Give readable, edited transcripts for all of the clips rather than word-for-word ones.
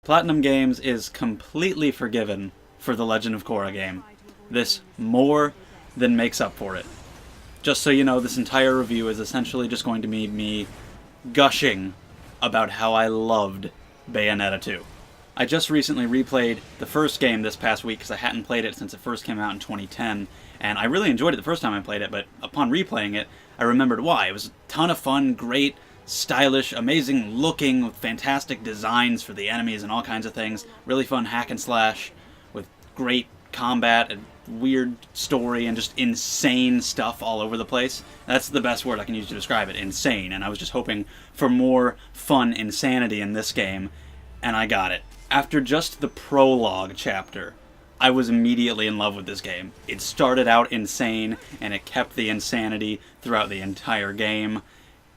Platinum Games is completely forgiven for the Legend of Korra game. This more than makes up for it. Just so you know, this entire review is essentially just going to be me gushing about how I loved Bayonetta 2. I just recently replayed the first game this past week because I hadn't played it since it first came out in 2010, and I really enjoyed it the first time I played it, but upon replaying it, I remembered why. It was a ton of fun, great, stylish, amazing looking, with fantastic designs for the enemies and all kinds of things. Really fun hack and slash with great combat and weird story and just insane stuff all over the place. That's the best word I can use to describe it, insane. And I was just hoping for more fun insanity in this game, and I got it. After just the prologue chapter, I was immediately in love with this game. It started out insane, and it kept the insanity throughout the entire game.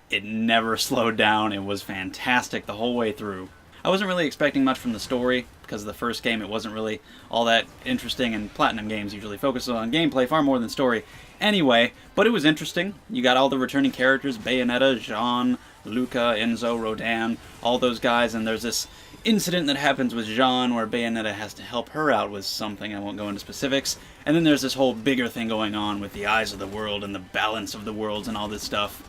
It never slowed down. It was fantastic the whole way through. I wasn't really expecting much from the story, because of the first game it wasn't really all that interesting, and Platinum games usually focus on gameplay far more than story anyway, but it was interesting. You got all the returning characters, Bayonetta, Jean, Luca, Enzo, Rodan, all those guys, and there's this incident that happens with Jean where Bayonetta has to help her out with something. I won't go into specifics. And then there's this whole bigger thing going on with the eyes of the world and the balance of the worlds and all this stuff.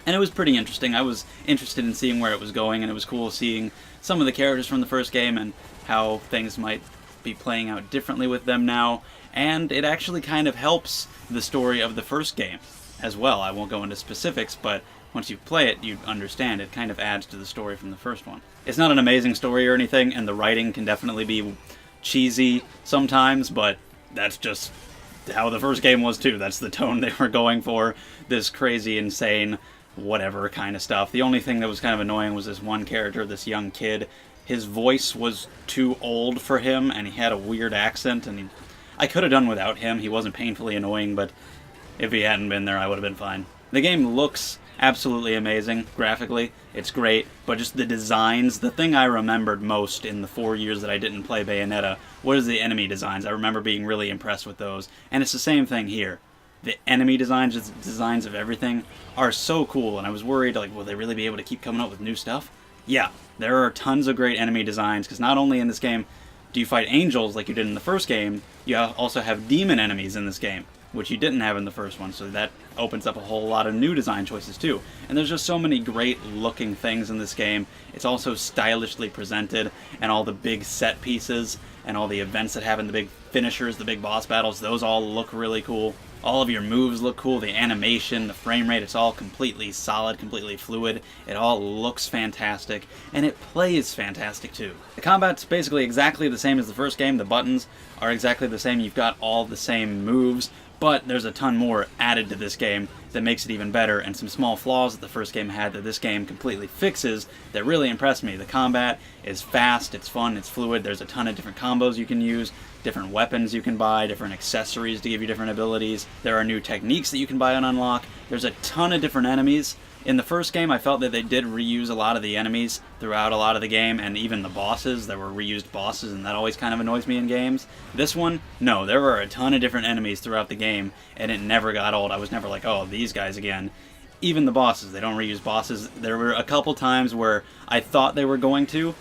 And it was pretty interesting. I was interested in seeing where it was going, and it was cool seeing some of the characters from the first game and how things might be playing out differently with them now. And it actually kind of helps the story of the first game as well. I won't go into specifics, but once you play it, you understand it kind of adds to the story from the first one. It's not an amazing story or anything, and the writing can definitely be cheesy sometimes, but that's just how the first game was too. That's the tone they were going for, this crazy, insane, whatever kind of stuff. The only thing that was kind of annoying was this one character, this young kid. His voice was too old for him, and he had a weird accent, and I could have done without him. He wasn't painfully annoying, but if he hadn't been there, I would have been fine. The game looks absolutely amazing graphically. It's great, but just the designs, the thing I remembered most in the 4 years that I didn't play Bayonetta was the enemy designs. I remember being really impressed with those, and it's the same thing here. The enemy designs, just the designs of everything, are so cool, and I was worried, like, will they really be able to keep coming up with new stuff? Yeah, there are tons of great enemy designs, because not only in this game do you fight angels like you did in the first game, you also have demon enemies in this game, which you didn't have in the first one, so that opens up a whole lot of new design choices too. And there's just so many great looking things in this game. It's also stylishly presented, and all the big set pieces and all the events that happen, the big finishers, the big boss battles, those all look really cool. All of your moves look cool, the animation, the frame rate, it's all completely solid, completely fluid. It all looks fantastic, and it plays fantastic too. The combat's basically exactly the same as the first game. The buttons are exactly the same. You've got all the same moves, but there's a ton more added to this game that makes it even better, and some small flaws that the first game had that this game completely fixes that really impressed me. The combat is fast, it's fun, it's fluid, there's a ton of different combos you can use, different weapons you can buy, different accessories to give you different abilities. There are new techniques that you can buy and unlock. There's a ton of different enemies. In the first game, I felt that they did reuse a lot of the enemies throughout a lot of the game, and even the bosses. There were reused bosses, and that always kind of annoys me in games. This one, no, there were a ton of different enemies throughout the game, and it never got old. I was never like, oh, these guys again. Even the bosses, they don't reuse bosses. There were a couple times where I thought they were going to.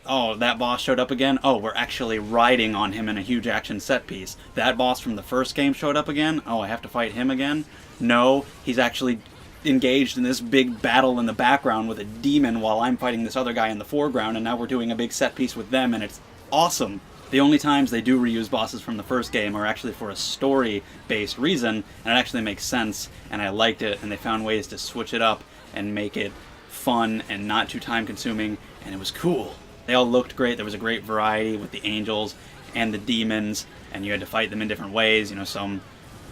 Oh, that boss showed up again? Oh, we're actually riding on him in a huge action set piece. That boss from the first game showed up again? Oh, I have to fight him again? No, he's actually engaged in this big battle in the background with a demon while I'm fighting this other guy in the foreground, and now we're doing a big set piece with them, and it's awesome. The only times they do reuse bosses from the first game are actually for a story-based reason, and it actually makes sense, and I liked it, and they found ways to switch it up and make it fun and not too time-consuming, and it was cool. They all looked great. There was a great variety with the angels and the demons, and you had to fight them in different ways. You know, some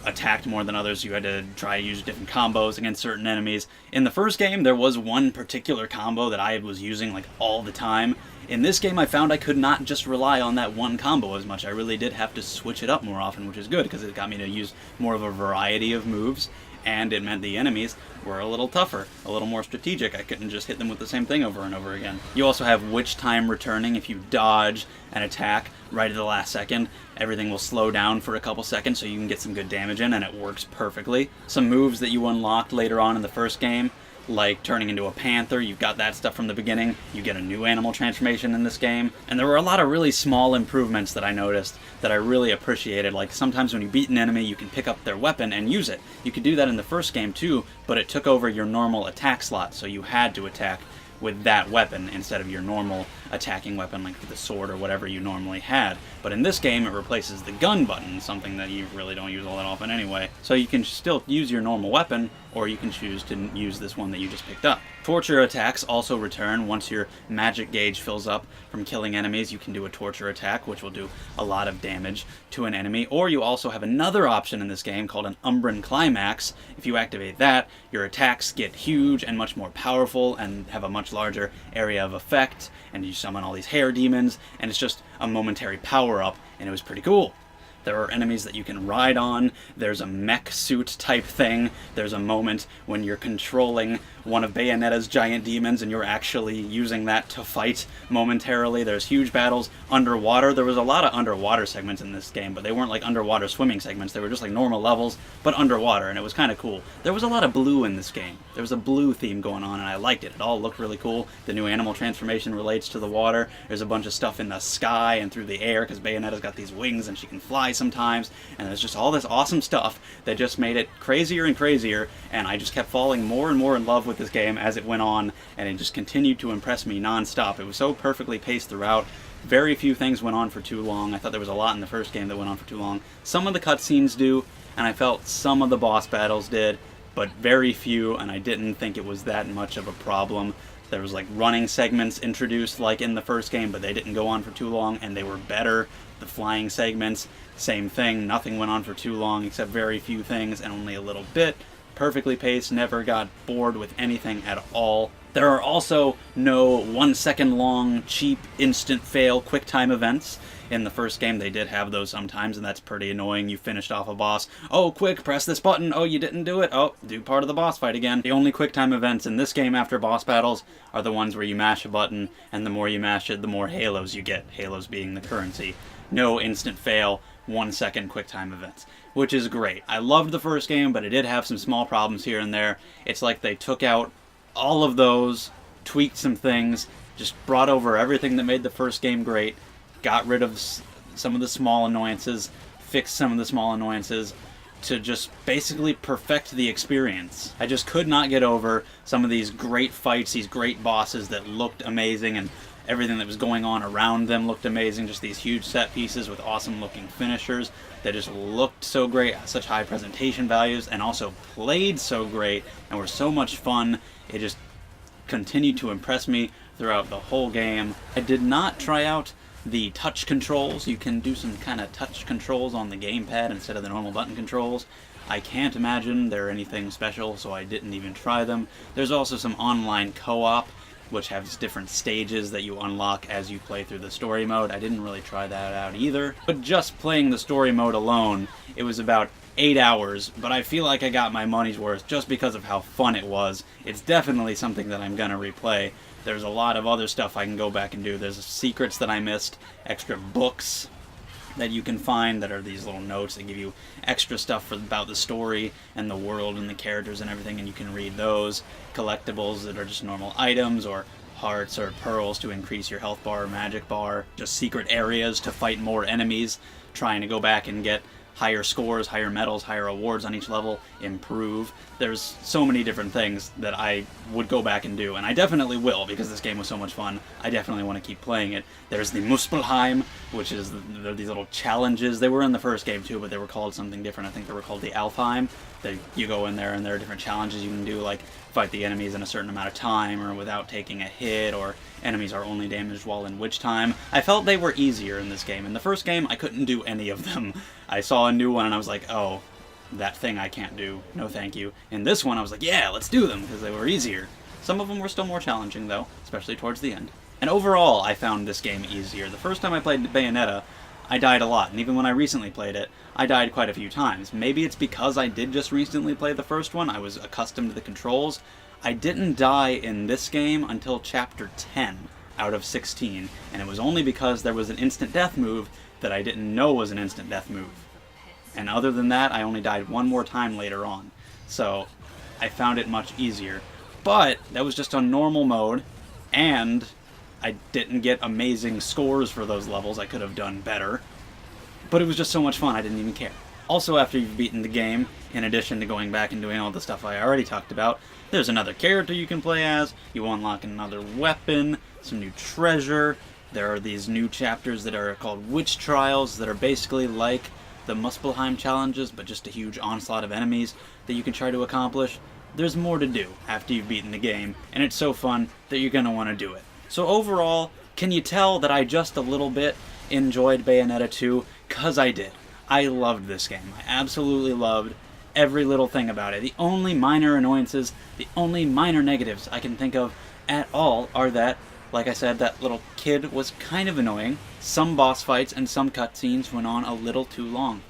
attacked more than others. You had to try to use different combos against certain enemies. In the first game, there was one particular combo that I was using like all the time. In this game, I found I could not just rely on that one combo as much. I really did have to switch it up more often, which is good because it got me to use more of a variety of moves, and it meant the enemies were a little tougher, a little more strategic. I couldn't just hit them with the same thing over and over again. You also have witch time returning. If you dodge an attack right at the last second, everything will slow down for a couple seconds so you can get some good damage in, and it works perfectly. Some moves that you unlocked later on in the first game like turning into a panther. You've got that stuff from the beginning. You get a new animal transformation in this game. And there were a lot of really small improvements that I noticed that I really appreciated. Like sometimes when you beat an enemy, you can pick up their weapon and use it. You could do that in the first game too, but it took over your normal attack slot, so you had to attack with that weapon instead of your normal attacking weapon like the sword or whatever you normally had. But in this game it replaces the gun button, something that you really don't use all that often anyway. So you can still use your normal weapon, or you can choose to use this one that you just picked up. Torture attacks also return. Once your magic gauge fills up from killing enemies, you can do a torture attack, which will do a lot of damage to an enemy. Or you also have another option in this game called an Umbran Climax. If you activate that, your attacks get huge and much more powerful and have a much larger area of effect, and you summon all these hair demons, and it's just a momentary power-up, and it was pretty cool. There are enemies that you can ride on. There's a mech suit type thing. There's a moment when you're controlling one of Bayonetta's giant demons and you're actually using that to fight momentarily. There's huge battles underwater. There was a lot of underwater segments in this game, but they weren't like underwater swimming segments. They were just like normal levels, but underwater, and it was kind of cool. There was a lot of blue in this game. There was a blue theme going on, and I liked it. It all looked really cool. The new animal transformation relates to the water. There's a bunch of stuff in the sky and through the air, because Bayonetta's got these wings and she can fly sometimes, and there's just all this awesome stuff that just made it crazier and crazier, and I just kept falling more and more in love with this game as it went on, and it just continued to impress me non-stop. It was so perfectly paced throughout. Very few things went on for too long. I thought there was a lot in the first game that went on for too long. Some of the cutscenes do, and I felt some of the boss battles did, but very few, and I didn't think it was that much of a problem. There was like running segments introduced like in the first game, but they didn't go on for too long, and they were better. The flying segments, same thing. Nothing went on for too long except very few things and only a little bit. Perfectly paced, never got bored with anything at all. There are also no 1 second long, cheap, instant fail QuickTime events. In the first game they did have those sometimes, and that's pretty annoying. You finished off a boss. Oh, quick, press this button. Oh, you didn't do it. Oh, do part of the boss fight again. The only QuickTime events in this game after boss battles are the ones where you mash a button, and the more you mash it, the more halos you get. Halos being the currency. No instant fail, 1 second QuickTime events, which is great. I loved the first game, but it did have some small problems here and there. It's like they took out all of those, tweaked some things, just brought over everything that made the first game great, got rid of some of the small annoyances, fixed some of the small annoyances, to just basically perfect the experience. I just could not get over some of these great fights, these great bosses that looked amazing, and everything that was going on around them looked amazing. Just these huge set pieces with awesome looking finishers that just looked so great, such high presentation values, and also played so great and were so much fun. It just continued to impress me throughout the whole game. I did not try out the touch controls. You can do some kind of touch controls on the gamepad instead of the normal button controls. I can't imagine they're anything special, so I didn't even try them. There's also some online co-op, which has different stages that you unlock as you play through the story mode. I didn't really try that out either. But just playing the story mode alone, it was about 8 hours, but I feel like I got my money's worth just because of how fun it was. It's definitely something that I'm gonna replay. There's a lot of other stuff I can go back and do. There's secrets that I missed, extra books that you can find that are these little notes that give you extra stuff about the story and the world and the characters and everything, and you can read those. Collectibles that are just normal items, or hearts or pearls to increase your health bar or magic bar. Just secret areas to fight more enemies, trying to go back and get higher scores, higher medals, higher awards on each level, improve. There's so many different things that I would go back and do, and I definitely will, because this game was so much fun. I definitely want to keep playing it. There's the Muspelheim, which is these little challenges. They were in the first game too, but they were called something different. I think they were called the Alfheim. You go in there and there are different challenges you can do, like fight the enemies in a certain amount of time, or without taking a hit, or enemies are only damaged while in which time. I felt they were easier in this game. In the first game, I couldn't do any of them. I saw a new one and I was like, oh, that thing I can't do. No thank you. In this one, I was like, yeah, let's do them, because they were easier. Some of them were still more challenging, though, especially towards the end. And overall, I found this game easier. The first time I played Bayonetta, I died a lot, and even when I recently played it, I died quite a few times. Maybe it's because I did just recently play the first one, I was accustomed to the controls. I didn't die in this game until chapter 10 out of 16, and it was only because there was an instant death move that I didn't know was an instant death move. And other than that, I only died one more time later on. So, I found it much easier. But that was just on normal mode, and I didn't get amazing scores for those levels. I could have done better. But it was just so much fun, I didn't even care. Also, after you've beaten the game, in addition to going back and doing all the stuff I already talked about, there's another character you can play as, you unlock another weapon, some new treasure, there are these new chapters that are called Witch Trials that are basically like the Muspelheim challenges, but just a huge onslaught of enemies that you can try to accomplish. There's more to do after you've beaten the game, and it's so fun that you're going to want to do it. So overall, can you tell that I just a little bit enjoyed Bayonetta 2? 'Cause I did. I loved this game. I absolutely loved every little thing about it. The only minor annoyances, the only minor negatives I can think of at all are that, like I said, that little kid was kind of annoying. Some boss fights and some cutscenes went on a little too long.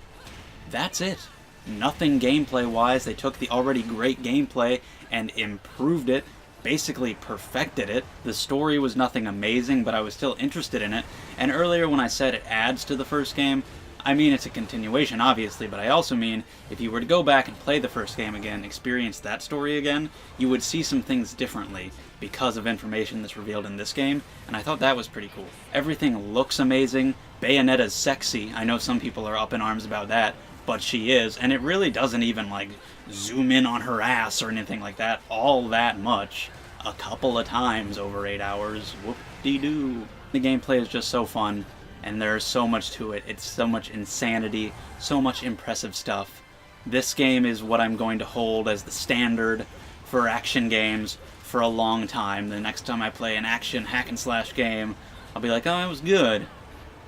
That's it. Nothing gameplay-wise. They took the already great gameplay and improved it, basically perfected it. The story was nothing amazing, but I was still interested in it. And earlier when I said it adds to the first game, I mean it's a continuation, obviously, but I also mean if you were to go back and play the first game again, experience that story again, you would see some things differently because of information that's revealed in this game, and I thought that was pretty cool. Everything looks amazing. Bayonetta's sexy. I know some people are up in arms about that, but she is, and it really doesn't even, like, zoom in on her ass or anything like that all that much. A couple of times over 8 hours. Whoop-de-doo. The gameplay is just so fun. And there's so much to it. It's so much insanity, so much impressive stuff. This game is what I'm going to hold as the standard for action games for a long time. The next time I play an action hack-and-slash game, I'll be like, oh, it was good,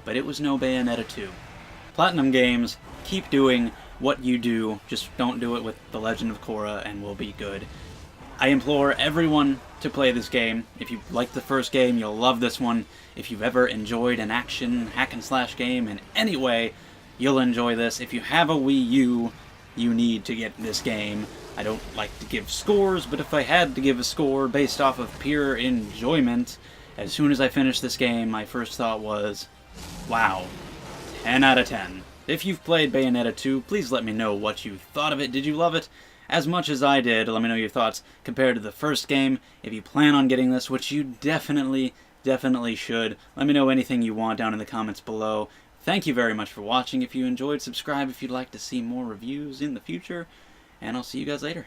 but it was no Bayonetta 2. Platinum Games, keep doing what you do, just don't do it with The Legend of Korra and we'll be good. I implore everyone to play this game. If you liked the first game, you'll love this one. If you've ever enjoyed an action hack-and-slash game in any way, you'll enjoy this. If you have a Wii U, you need to get this game. I don't like to give scores, but if I had to give a score based off of pure enjoyment, as soon as I finished this game, my first thought was, wow, 10 out of 10. If you've played Bayonetta 2, please let me know what you thought of it. Did you love it as much as I did? Let me know your thoughts compared to the first game. If you plan on getting this, which you definitely should, let me know anything you want down in the comments below. Thank you very much for watching. If you enjoyed, subscribe if you'd like to see more reviews in the future, and I'll see you guys later.